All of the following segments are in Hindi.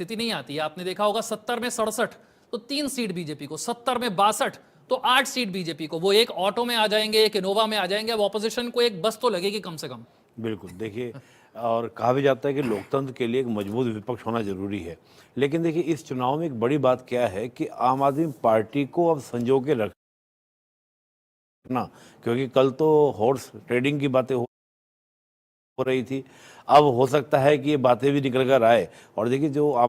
स्थिति नहीं आती है। आपने देखा होगा 70 में 67 तो 3 सीट बीजेपी को, 70 में 62 तो 8 सीट बीजेपी को। वो एक ऑटो में आ जाएंगे, एक इनोवा में आ जाएंगे। अब ऑपोजिशन को एक बस तो लगेगी कम से कम। बिल्कुल, देखिए और कहा भी जाता है कि लोकतंत्र के लिए एक मजबूत विपक्ष होना ज़रूरी है। लेकिन देखिए इस चुनाव में एक बड़ी बात क्या है कि आम आदमी पार्टी को अब संजो के रखना, क्योंकि कल तो हॉर्स ट्रेडिंग की बातें हो रही थी। अब हो सकता है कि ये बातें भी निकल कर आए और देखिए जो आम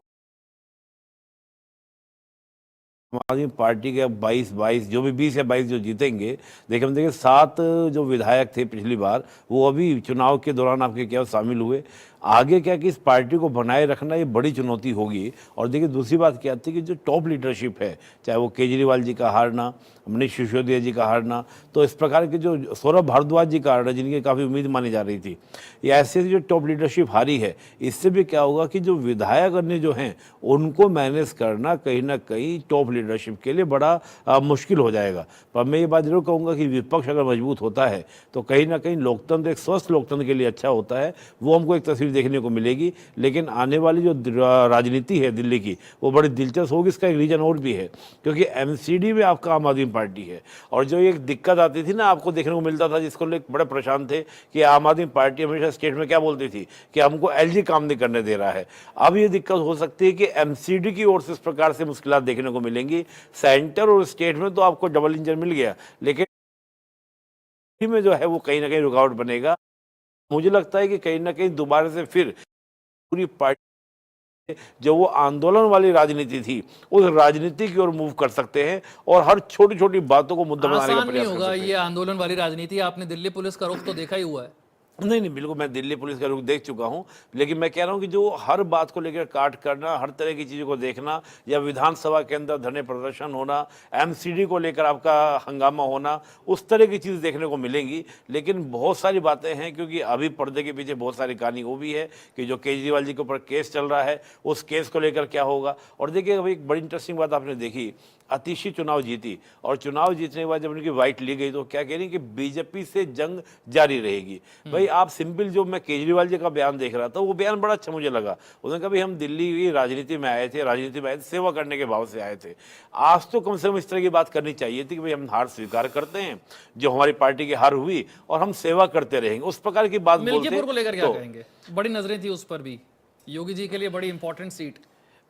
आदमी पार्टी के 22 जो भी 20 या 22 जो जीतेंगे, देखिए हम देखिए 7 जो विधायक थे पिछली बार, वो अभी चुनाव के दौरान आपके क्या शामिल हुए। आगे क्या कि इस पार्टी को बनाए रखना ये बड़ी चुनौती होगी। और देखिए दूसरी बात क्या आती है कि जो टॉप लीडरशिप है, चाहे वो केजरीवाल जी का हारना, मनीष सिसोदिया जी का हारना, तो इस प्रकार के जो सौरभ भारद्वाज जी का हारना, जिनकी काफ़ी उम्मीद मानी जा रही थी, ये ऐसे जो टॉप लीडरशिप हारी है, इससे भी क्या होगा कि जो विधायक अन्य जो हैं उनको मैनेज करना कहीं ना कहीं टॉप लीडरशिप के लिए बड़ा मुश्किल हो जाएगा। पर मैं ये बात जरूर कहूँगा कि विपक्ष अगर मजबूत होता है तो कहीं ना कहीं लोकतंत्र, एक स्वस्थ लोकतंत्र के लिए अच्छा होता है। वो हमको एक तस्वीर देखने को मिलेगी। लेकिन आने वाली जो राजनीति है दिल्ली की, वो बड़ी दिलचस्प होगी। इसका एक रीजन और भी है, क्योंकि एमसीडी में आपका आम आदमी पार्टी है। और जो एक दिक्कत आती थी ना, आपको देखने को मिलता था, जिसको लोग बड़े परेशान थे कि आम आदमी पार्टी हमेशा स्टेट में क्या बोलती थी कि हमको एलजी काम नहीं करने दे रहा है। अब ये दिक्कत हो सकती है कि एमसीडी की ओर से इस प्रकार से मुश्किलात देखने को मिलेंगी। सेंटर और स्टेट में तो आपको डबल इंजन मिल गया, लेकिन में जो है वो कहीं ना कहीं रुकावट बनेगा। मुझे लगता है कि कहीं ना कहीं दोबारा से फिर पूरी पार्टी जो वो आंदोलन वाली राजनीति थी, उस राजनीति की ओर मूव कर सकते हैं और हर छोटी छोटी बातों को मुद्दा बनाने का आसान नहीं प्रयास कर होगा सकते हैं। ये आंदोलन वाली राजनीति। आपने दिल्ली पुलिस का रुख तो देखा ही हुआ है। नहीं नहीं, बिल्कुल मैं दिल्ली पुलिस का रुख देख चुका हूं। लेकिन मैं कह रहा हूं कि जो हर बात को लेकर काट करना, हर तरह की चीज़ों को देखना, या विधानसभा के अंदर धरने प्रदर्शन होना, एमसीडी को लेकर आपका हंगामा होना, उस तरह की चीज़ देखने को मिलेंगी। लेकिन बहुत सारी बातें हैं, क्योंकि अभी पर्दे के पीछे बहुत सारी कहानी वो भी है कि जो केजरीवाल जी के ऊपर केस चल रहा है, उस केस को लेकर क्या होगा। और देखिए अभी एक बड़ी इंटरेस्टिंग बात आपने देखी, अतिशी चुनाव जीती और चुनाव जीतने के बाद जब उनकी वाइट ली गई तो क्या कह रही कि बीजेपी से जंग जारी रहेगी। भाई आप सिंपल, जो मैं केजरीवाल जी का बयान देख रहा था, वो बयान बड़ा अच्छा मुझे लगा। उन्होंने कहा भाई हम दिल्ली की राजनीति में आए थे, सेवा करने के भाव से आए थे। आज तो कम से कम इस तरह की बात करनी चाहिए थी कि भाई हम हार स्वीकार करते हैं, जो हमारी पार्टी की हार हुई, और हम सेवा करते रहेंगे, उस प्रकार की बात बोलते। मिल्कीपुर को लेकर क्या कहेंगे? बड़ी नजरें थी उस पर भी, योगी जी के लिए बड़ी इंपॉर्टेंट सीट।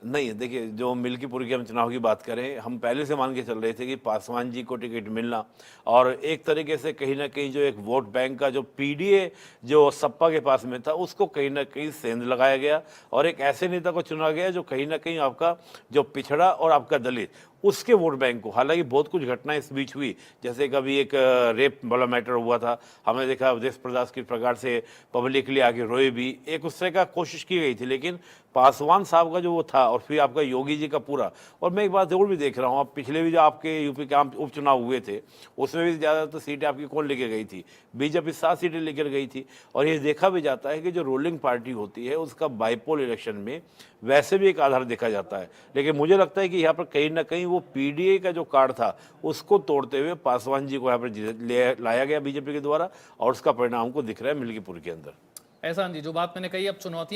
नहीं, देखिए जो मिल्कीपुर के हम चुनाव की बात करें, हम पहले से मान के चल रहे थे कि पासवान जी को टिकट मिलना, और एक तरीके से कहीं ना कहीं जो एक वोट बैंक का जो पीडीए जो सपा के पास में था, उसको कहीं ना कहीं सेंध लगाया गया और एक ऐसे नेता को चुना गया जो कहीं ना कहीं आपका जो पिछड़ा और आपका दलित, उसके वोट बैंक को। हालांकि बहुत कुछ घटनाएं इस बीच हुई, जैसे कभी एक रेप वाला मैटर हुआ था, हमने देखा अवधेश प्रकाश किस प्रकार से पब्लिकली आगे रोए भी, एक उस तरह का कोशिश की गई थी। लेकिन पासवान साहब का जो वो था, और फिर आपका योगी जी का पूरा। और मैं एक बात और भी देख रहा हूँ, आप पिछले भी जो आपके यूपी के आम उपचुनाव हुए थे, उसमें भी ज़्यादातर सीटें आपकी कौन लेके गई थी? बीजेपी 7 सीटें लेकर गई थी। और ये देखा भी जाता है कि जो रूलिंग पार्टी होती है, उसका बाईपोल इलेक्शन में वैसे भी एक आधार देखा जाता है। लेकिन मुझे लगता है कि यहाँ पर कहीं ना कहीं वो पीडीए का जो कार्ड था, उसको तोड़ते हुए पासवान जी को यहाँ पर लाया गया बीजेपी के द्वारा, और उसका परिणाम को दिख रहा है मिल्कीपुर के अंदर। एहसान जी, जो बात मैंने कही, अब चुनौती